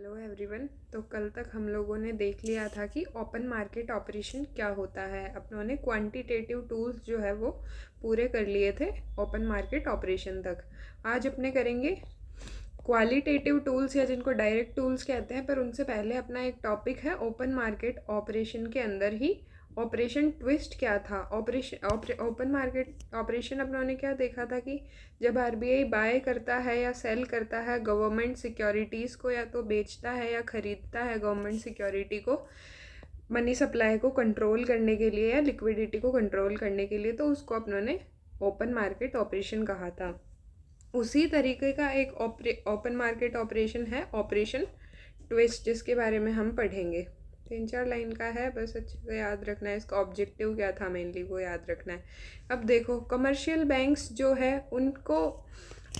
Hello everyone. तो कल तक हम लोगों ने देख लिया था कि ओपन मार्केट ऑपरेशन क्या होता है। अपनों ने क्वांटिटेटिव टूल्स जो है वो पूरे कर लिए थे ओपन मार्केट ऑपरेशन तक। आज अपने करेंगे क्वालिटेटिव टूल्स या जिनको डायरेक्ट टूल्स कहते हैं, पर उनसे पहले अपना एक टॉपिक है ओपन मार्केट ऑपरेशन के अंदर ही ऑपरेशन ट्विस्ट क्या था। ओपन मार्केट ऑपरेशन अपनों ने क्या देखा था कि जब आरबीआई बाय करता है या सेल करता है गवर्नमेंट सिक्योरिटीज़ को, या तो बेचता है या ख़रीदता है गवर्नमेंट सिक्योरिटी को मनी सप्लाई को कंट्रोल करने के लिए या लिक्विडिटी को कंट्रोल करने के लिए, तो उसको अपनों ने ओपन मार्केट ऑपरेशन कहा था। उसी तरीके का एक ओपन मार्केट ऑपरेशन है ऑपरेशन ट्विस्ट, जिसके बारे में हम पढ़ेंगे। 3-4 लाइन का है, बस अच्छे से याद रखना है। इसका ऑब्जेक्टिव क्या था मेनली वो याद रखना है। अब देखो, कमर्शियल बैंक्स जो है उनको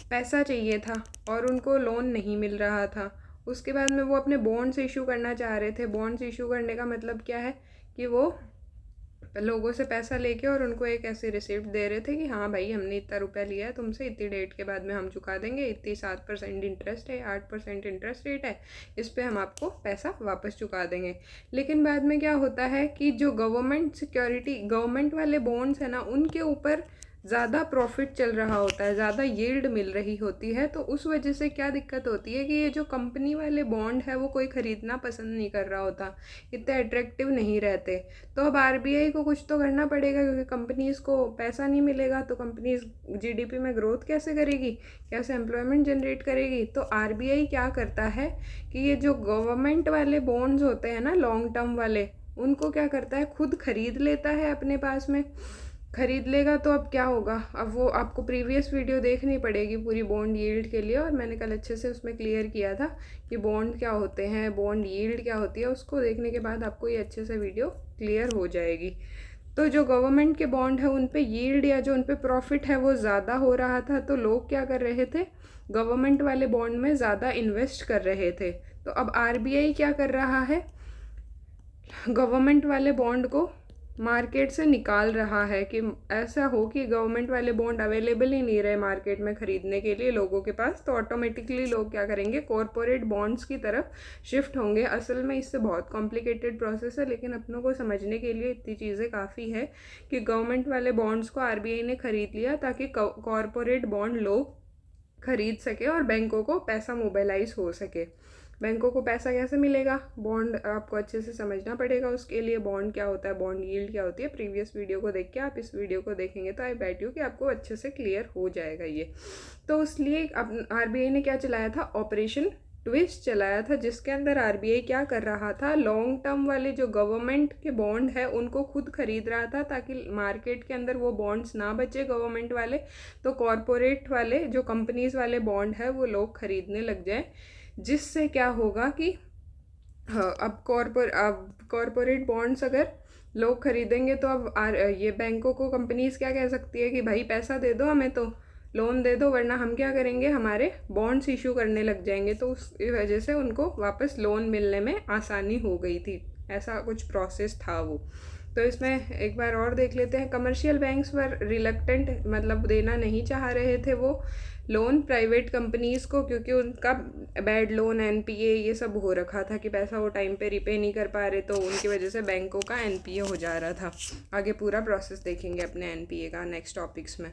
पैसा चाहिए था और उनको लोन नहीं मिल रहा था। उसके बाद में वो अपने बॉन्ड्स इशू करना चाह रहे थे। बॉन्ड्स इशू करने का मतलब क्या है कि वो लोगों से पैसा लेके और उनको एक ऐसी रिसिप्ट दे रहे थे कि हाँ भाई, हमने इतना रुपया लिया है तुमसे, इतनी डेट के बाद में हम चुका देंगे, इतनी 7% इंटरेस्ट है, 8% इंटरेस्ट रेट है, इस पे हम आपको पैसा वापस चुका देंगे। लेकिन बाद में क्या होता है कि जो गवर्नमेंट सिक्योरिटी, गवर्नमेंट वाले बॉन्ड्स है ना, उनके ऊपर ज़्यादा प्रॉफिट चल रहा होता है, ज़्यादा यील्ड मिल रही होती है। तो उस वजह से क्या दिक्कत होती है कि ये जो कंपनी वाले बॉन्ड है वो कोई ख़रीदना पसंद नहीं कर रहा होता, इतने अट्रैक्टिव नहीं रहते। तो अब आरबीआई को कुछ तो करना पड़ेगा, क्योंकि कंपनीज़ को पैसा नहीं मिलेगा तो कंपनीज जीडीपी में ग्रोथ कैसे करेगी, कैसे एम्प्लॉयमेंट जनरेट करेगी। तो आरबीआई क्या करता है कि ये जो गवर्नमेंट वाले बॉन्ड्स होते हैं ना, लॉन्ग टर्म वाले, उनको क्या करता है, खुद खरीद लेता है अपने पास में। खरीद लेगा तो अब क्या होगा, अब वो आपको प्रीवियस वीडियो देखनी पड़ेगी पूरी बॉन्ड यील्ड के लिए, और मैंने कल अच्छे से उसमें क्लियर किया था कि बॉन्ड क्या होते हैं, बॉन्ड यील्ड क्या होती है। उसको देखने के बाद आपको ये अच्छे से वीडियो क्लियर हो जाएगी। तो जो गवर्नमेंट के बॉन्ड है उन पे यील्ड या जो उन पे प्रॉफिट है वो ज़्यादा हो रहा था, तो लोग क्या कर रहे थे, गवर्नमेंट वाले बॉन्ड में ज़्यादा इन्वेस्ट कर रहे थे। तो अब आरबीआई क्या कर रहा है, गवर्नमेंट वाले बॉन्ड को मार्केट से निकाल रहा है कि ऐसा हो कि गवर्नमेंट वाले बॉन्ड अवेलेबल ही नहीं रहे मार्केट में ख़रीदने के लिए लोगों के पास। तो ऑटोमेटिकली लोग क्या करेंगे, कॉरपोरेट बॉन्ड्स की तरफ शिफ्ट होंगे। असल में इससे बहुत कॉम्प्लिकेटेड प्रोसेस है, लेकिन अपनों को समझने के लिए इतनी चीज़ें काफ़ी है कि गवर्नमेंट वाले बॉन्ड्स को आरबीआई ने ख़रीद लिया ताकि कॉरपोरेट बॉन्ड लोग खरीद सके और बैंकों को पैसा मोबिलाइज हो सके। बैंकों को पैसा कैसे मिलेगा, बॉन्ड आपको अच्छे से समझना पड़ेगा। उसके लिए बॉन्ड क्या होता है, बॉन्ड यील्ड क्या होती है, प्रीवियस वीडियो को देख के आप इस वीडियो को देखेंगे तो आई बैट यू कि आपको अच्छे से क्लियर हो जाएगा ये। तो इसलिए अब आरबीआई ने क्या चलाया था, ऑपरेशन ट्विस्ट चलाया था, जिसके अंदर आरबीआई क्या कर रहा था, लॉन्ग टर्म वाले जो गवर्नमेंट के बॉन्ड है उनको खुद खरीद रहा था ताकि मार्केट के अंदर वो बॉन्ड्स ना बचे गवर्नमेंट वाले, तो कॉरपोरेट वाले जो कंपनीज वाले बॉन्ड है वो लोग खरीदने लग जाए। जिससे क्या होगा कि हाँ, अब कॉरपोरेट बॉन्ड्स अगर लोग खरीदेंगे तो अब ये बैंकों को कंपनीज क्या कह सकती है कि भाई पैसा दे दो हमें, तो लोन दे दो, वरना हम क्या करेंगे, हमारे बॉन्ड्स इशू करने लग जाएंगे। तो उसकी वजह से उनको वापस लोन मिलने में आसानी हो गई थी, ऐसा कुछ प्रोसेस था वो। तो इसमें एक बार और देख लेते हैं। कमर्शियल बैंक्स वर रिलक्टेंट, मतलब देना नहीं चाह रहे थे वो लोन प्राइवेट कंपनीज़ को, क्योंकि उनका बैड लोन, एनपीए ये सब हो रखा था कि पैसा वो टाइम पे रिपे नहीं कर पा रहे, तो उनकी वजह से बैंकों का एनपीए हो जा रहा था। आगे पूरा प्रोसेस देखेंगे अपने एनपीए का नेक्स्ट टॉपिक्स में।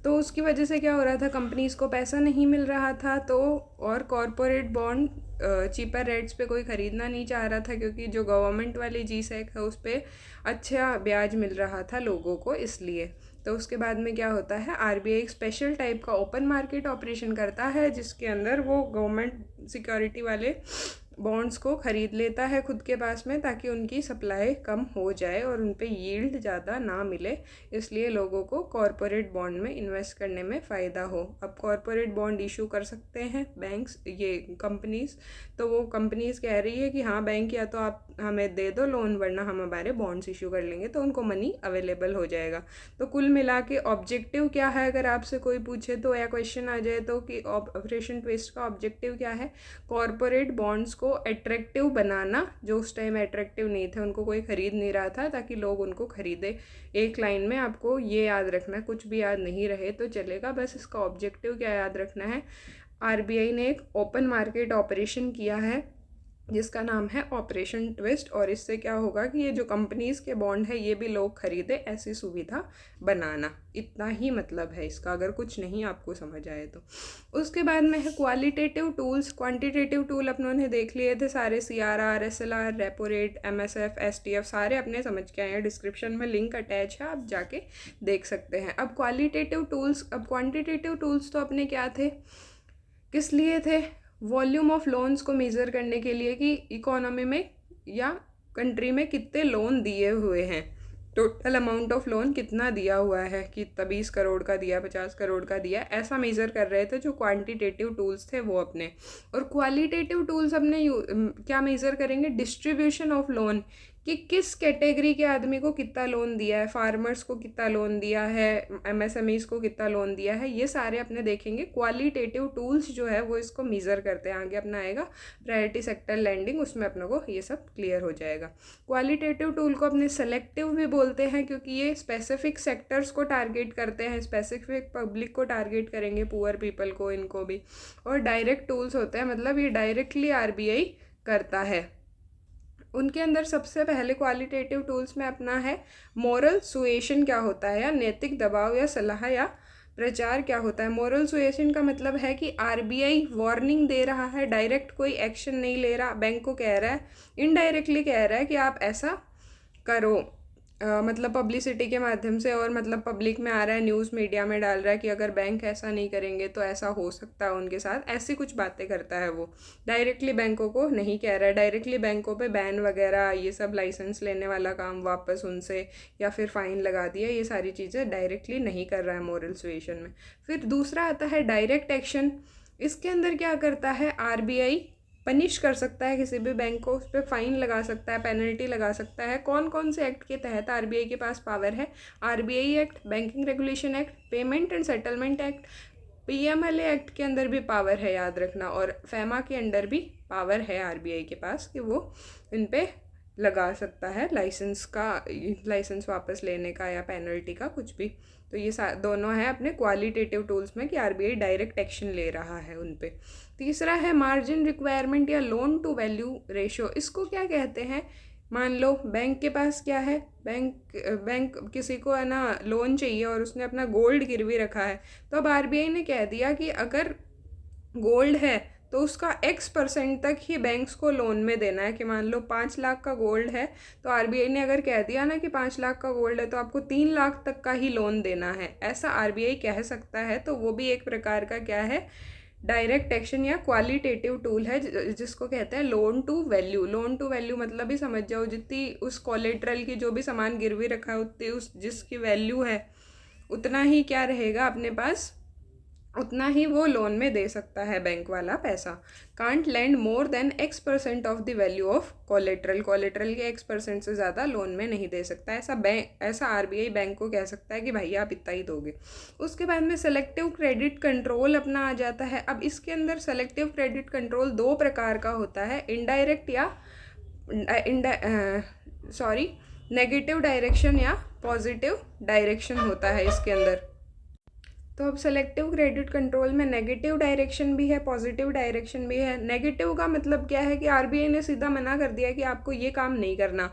तो उसकी वजह से क्या हो रहा था, कंपनीज़ को पैसा नहीं मिल रहा था, तो और कॉरपोरेट बॉन्ड चीपर रेट्स पे कोई ख़रीदना नहीं चाह रहा था, क्योंकि जो गवर्नमेंट वाली जीसैक है उस पर अच्छा ब्याज मिल रहा था लोगों को, इसलिए। तो उसके बाद में क्या होता है, आरबीआई एक स्पेशल टाइप का ओपन मार्केट ऑपरेशन करता है, जिसके अंदर वो गवर्नमेंट सिक्योरिटी वाले बॉन्ड्स को ख़रीद लेता है खुद के पास में, ताकि उनकी सप्लाई कम हो जाए और उन पे यील्ड ज़्यादा ना मिले। इसलिए लोगों को कॉरपोरेट बॉन्ड में इन्वेस्ट करने में फ़ायदा हो। अब कॉरपोरेट बॉन्ड इशू कर सकते हैं बैंक्स, ये कंपनीज़। तो वो कंपनीज़ कह रही है कि हाँ बैंक, या तो आप हमें दे दो लोन, वरना हम हमारे बॉन्ड्स इशू कर लेंगे, तो उनको मनी अवेलेबल हो जाएगा। तो कुल मिला के ऑब्जेक्टिव क्या है, अगर आपसे कोई पूछे तो, या क्वेश्चन आ जाए तो, कि ऑपरेशन ट्विस्ट का ऑब्जेक्टिव क्या है, कॉरपोरेट बॉन्ड्स को अट्रैक्टिव बनाना, जो उस टाइम अट्रैक्टिव नहीं थे, उनको कोई ख़रीद नहीं रहा था, ताकि लोग उनको ख़रीदे। एक लाइन में आपको ये याद रखना है, कुछ भी याद नहीं रहे तो चलेगा, बस इसका ऑब्जेक्टिव क्या याद रखना है। आरबीआई ने एक ओपन मार्केट ऑपरेशन किया है जिसका नाम है ऑपरेशन ट्विस्ट। और इससे क्या होगा कि ये जो कंपनीज़ के बॉन्ड है ये भी लोग खरीदे, ऐसी सुविधा बनाना। इतना ही मतलब है इसका, अगर कुछ नहीं आपको समझ आए तो। उसके बाद में है क्वालिटेटिव टूल्स। क्वांटिटेटिव टूल अपनों ने देख लिए थे सारे, CRR, SLR, repo rate, MSF, STF सारे अपने समझ के आए हैं। डिस्क्रिप्शन में लिंक अटैच है, आप जाके देख सकते हैं। अब क्वालिटेटिव टूल्स, अब क्वान्टिटेटिव टूल्स तो अपने क्या थे, किस लिए थे, वॉल्यूम ऑफ लोन्स को मेज़र करने के लिए कि इकोनॉमी में या कंट्री में कितने लोन दिए हुए हैं, टोटल अमाउंट ऑफ लोन कितना दिया हुआ है, कि 20 करोड़ का दिया, 50 करोड़ का दिया, ऐसा मेज़र कर रहे थे जो क्वांटिटेटिव टूल्स थे वो अपने। और क्वालिटेटिव टूल्स अपने क्या मेज़र करेंगे, डिस्ट्रीब्यूशन ऑफ लोन, कि किस कैटेगरी के आदमी को कितना लोन दिया है, फार्मर्स को कितना लोन दिया है, MSMEs को कितना लोन दिया है, ये सारे अपने देखेंगे। क्वालिटेटिव टूल्स जो है वो इसको मेज़र करते हैं। आगे अपना आएगा प्रायोरिटी सेक्टर लैंडिंग, उसमें अपनों को ये सब क्लियर हो जाएगा। क्वालिटेटिव टूल को अपने सेलेक्टिव भी बोलते हैं, क्योंकि ये स्पेसिफिक सेक्टर्स को टारगेट करते हैं, स्पेसिफिक पब्लिक को टारगेट करेंगे, पुअर पीपल को, इनको भी। और डायरेक्ट टूल्स होते हैं, मतलब ये डायरेक्टली RBI करता है। उनके अंदर सबसे पहले क्वालिटेटिव टूल्स में अपना है मोरल सुएशन क्या होता है, या नैतिक दबाव या सलाह या प्रचार क्या होता है। मोरल सुएशन का मतलब है कि RBI वार्निंग दे रहा है, डायरेक्ट कोई एक्शन नहीं ले रहा, बैंक को कह रहा है, इनडायरेक्टली कह रहा है कि आप ऐसा करो, मतलब पब्लिसिटी के माध्यम से, और मतलब पब्लिक में आ रहा है, न्यूज़ मीडिया में डाल रहा है कि अगर बैंक ऐसा नहीं करेंगे तो ऐसा हो सकता है उनके साथ, ऐसी कुछ बातें करता है वो। डायरेक्टली बैंकों को नहीं कह रहा है, डायरेक्टली बैंकों पे बैन वगैरह, ये सब लाइसेंस लेने वाला काम वापस उनसे, या फिर फ़ाइन लगा दिया, ये सारी चीज़ें डायरेक्टली नहीं कर रहा है मोरल सुएशन में। फिर दूसरा आता है डायरेक्ट एक्शन। इसके अंदर क्या करता है, RBI पनिश कर सकता है किसी भी बैंक को, उस पर फ़ाइन लगा सकता है, पेनल्टी लगा सकता है। कौन कौन से एक्ट के तहत RBI के पास पावर है, RBI act, banking regulation act, payment and settlement act, PMLA act के अंदर भी पावर है, याद रखना, और FEMA के अंदर भी पावर है RBI के पास कि वो इन पे लगा सकता है लाइसेंस का, लाइसेंस वापस लेने का या पेनल्टी का, कुछ भी। तो ये दोनों है अपने क्वालिटेटिव टूल्स में कि RBI डायरेक्ट एक्शन ले रहा है उन पे। तीसरा है मार्जिन रिक्वायरमेंट या लोन टू वैल्यू रेशो। इसको क्या कहते हैं, मान लो बैंक के पास क्या है, बैंक किसी को है ना लोन चाहिए और उसने अपना गोल्ड गिरवी रखा है, तो अब RBI ने कह दिया कि अगर गोल्ड है तो उसका X% तक ही बैंक्स को लोन में देना है। कि मान लो 5 लाख का गोल्ड है, तो RBI ने अगर कह दिया ना कि 5 लाख का गोल्ड है तो आपको 3 लाख तक का ही लोन देना है, ऐसा RBI कह सकता है। तो वो भी एक प्रकार का क्या है, डायरेक्ट एक्शन या क्वालिटेटिव टूल है, जिसको कहते हैं loan to value. Loan to value मतलब ही समझ जाओ, जितनी उस कोलेट्रल की जो भी सामान गिरवी रखा है उतनी उस जिसकी वैल्यू है उतना ही क्या रहेगा अपने पास, उतना ही वो लोन में दे सकता है बैंक वाला पैसा। Can't land more than X% of the value of collateral, collateral के X% से ज़्यादा लोन में नहीं दे सकता। ऐसा RBI बैंक को कह सकता है कि भाई आप इतना ही दोगे। उसके बाद में सेलेक्टिव क्रेडिट कंट्रोल अपना आ जाता है। अब इसके अंदर सेलेक्टिव क्रेडिट कंट्रोल 2 प्रकार का होता है, इनडायरेक्ट या नेगेटिव डायरेक्शन या पॉजिटिव डायरेक्शन होता है इसके अंदर। तो अब सेलेक्टिव क्रेडिट कंट्रोल में नेगेटिव डायरेक्शन भी है, पॉजिटिव डायरेक्शन भी है। नेगेटिव का मतलब क्या है कि RBI ने सीधा मना कर दिया कि आपको ये काम नहीं करना।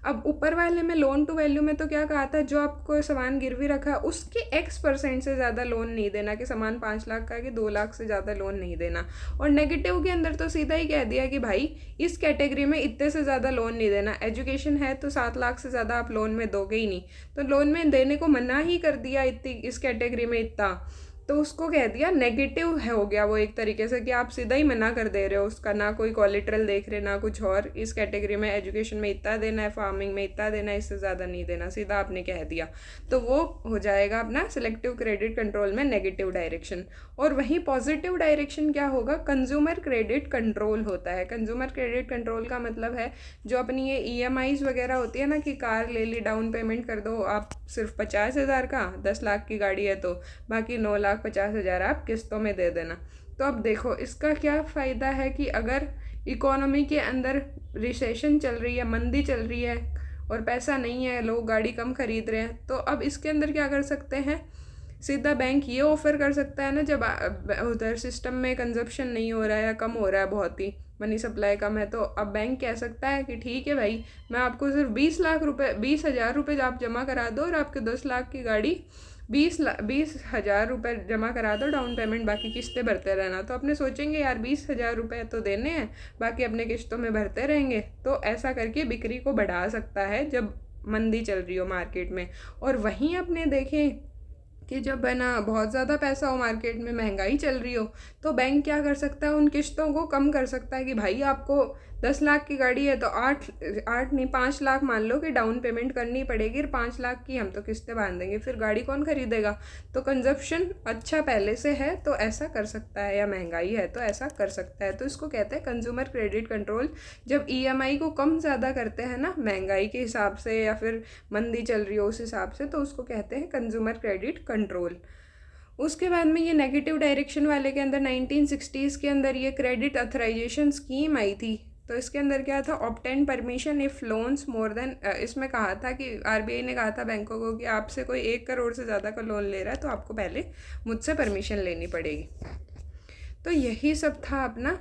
अब ऊपर वाले में लोन टू वैल्यू में तो क्या कहा था, जो आपको सामान गिरवी रखा उसके X% से ज़्यादा लोन नहीं देना, कि सामान 5 लाख का है कि 2 लाख से ज़्यादा लोन नहीं देना। और नेगेटिव के अंदर तो सीधा ही कह दिया कि भाई इस कैटेगरी में इतने से ज़्यादा लोन नहीं देना। एजुकेशन है तो 7 लाख से ज़्यादा आप लोन में दोगे ही नहीं, तो लोन में देने को मना ही कर दिया इतनी, इस कैटेगरी में इतना, तो उसको कह दिया नेगेटिव है, हो गया वो एक तरीके से कि आप सीधा ही मना कर दे रहे हो उसका, ना कोई कोलेट्रल देख रहे ना कुछ और। इस कैटेगरी में एजुकेशन में इतना देना है, फार्मिंग में इतना देना है, इससे ज़्यादा नहीं देना, सीधा आपने कह दिया। तो वो हो जाएगा अपना सेलेक्टिव क्रेडिट कंट्रोल में नेगेटिव डायरेक्शन। और वहीं पॉजिटिव डायरेक्शन क्या होगा, कंज्यूमर क्रेडिट कंट्रोल होता है। कंज्यूमर क्रेडिट कंट्रोल का मतलब है जो अपनी ये EMIs वगैरह होती है ना, कि कार ले ली, डाउन पेमेंट कर दो आप सिर्फ 50,000 का, 10 लाख की गाड़ी है तो बाकी 9,50,000 आप किस्तों में दे देना। तो अब देखो इसका क्या फ़ायदा है कि अगर इकोनॉमी के अंदर रिसेशन चल रही है, मंदी चल रही है और पैसा नहीं है, लोग गाड़ी कम खरीद रहे हैं, तो अब इसके अंदर क्या कर सकते हैं, सीधा बैंक ये ऑफ़र कर सकता है ना, जब उधर सिस्टम में कंजप्शन नहीं हो रहा है या कम हो रहा है बहुत ही, मनी सप्लाई कम है, तो अब बैंक कह सकता है कि ठीक है भाई, मैं आपको सिर्फ 20 रुपये आप जमा करा दो और आपके 10 लाख की गाड़ी 20,000 रुपये जमा करा दो डाउन पेमेंट, बाकी किस्तें भरते रहना। तो अपने सोचेंगे यार 20,000 रुपये तो देने हैं, बाकी अपने किस्तों में भरते रहेंगे। तो ऐसा करके बिक्री को बढ़ा सकता है जब मंदी चल रही हो मार्केट में। और वहीं अपने देखें कि जब है ना बहुत ज़्यादा पैसा हो मार्केट में, महंगाई चल रही हो, तो बैंक क्या कर सकता है, उन किस्तों को कम कर सकता है कि भाई आपको 10 लाख की गाड़ी है तो 8 नहीं 5 लाख मान लो कि डाउन पेमेंट करनी पड़ेगी, और 5 लाख की हम तो किस्तें बांध देंगे, फिर गाड़ी कौन खरीदेगा। तो कंजप्शन अच्छा पहले से है तो ऐसा कर सकता है, या महंगाई है तो ऐसा कर सकता है। तो इसको कहते हैं कंज्यूमर क्रेडिट कंट्रोल। जब ईएमआई को कम ज़्यादा करते हैं ना महंगाई के हिसाब से या फिर मंदी चल रही हो उस हिसाब से, तो उसको कहते हैं कंज्यूमर क्रेडिट कंट्रोल। उसके बाद में ये नेगेटिव डायरेक्शन वाले के अंदर 1960s के अंदर ये क्रेडिट अथराइजेशन स्कीम आई थी। तो इसके अंदर क्या था, obtain permission if loans more than, इसमें कहा था कि आरबीआई ने कहा था बैंकों को कि आपसे कोई 1 करोड़ से ज़्यादा का लोन ले रहा है तो आपको पहले मुझसे परमिशन लेनी पड़ेगी। तो यही सब था अपना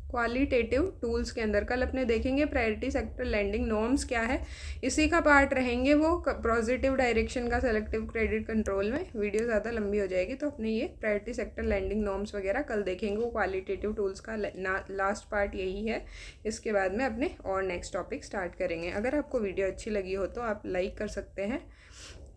क्वालिटेटिव टूल्स के अंदर। कल अपने देखेंगे प्रायोरिटी सेक्टर लैंडिंग नॉर्म्स क्या है, इसी का पार्ट रहेंगे वो पॉजिटिव डायरेक्शन का सेलेक्टिव क्रेडिट कंट्रोल में। वीडियो ज़्यादा लंबी हो जाएगी तो अपने ये प्रायोरिटी सेक्टर लैंडिंग नॉर्म्स वगैरह कल देखेंगे। वो क्वालिटेटिव टूल्स का लास्ट पार्ट यही है। इसके बाद में अपने और नेक्स्ट टॉपिक स्टार्ट करेंगे। अगर आपको वीडियो अच्छी लगी हो तो आप लाइक कर सकते हैं,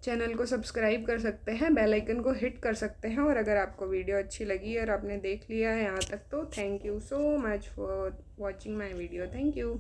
चैनल को सब्सक्राइब कर सकते हैं, बेल आइकन को हिट कर सकते हैं। और अगर आपको वीडियो अच्छी लगी और आपने देख लिया है यहाँ तक तो thank you so much for watching my video. Thank you.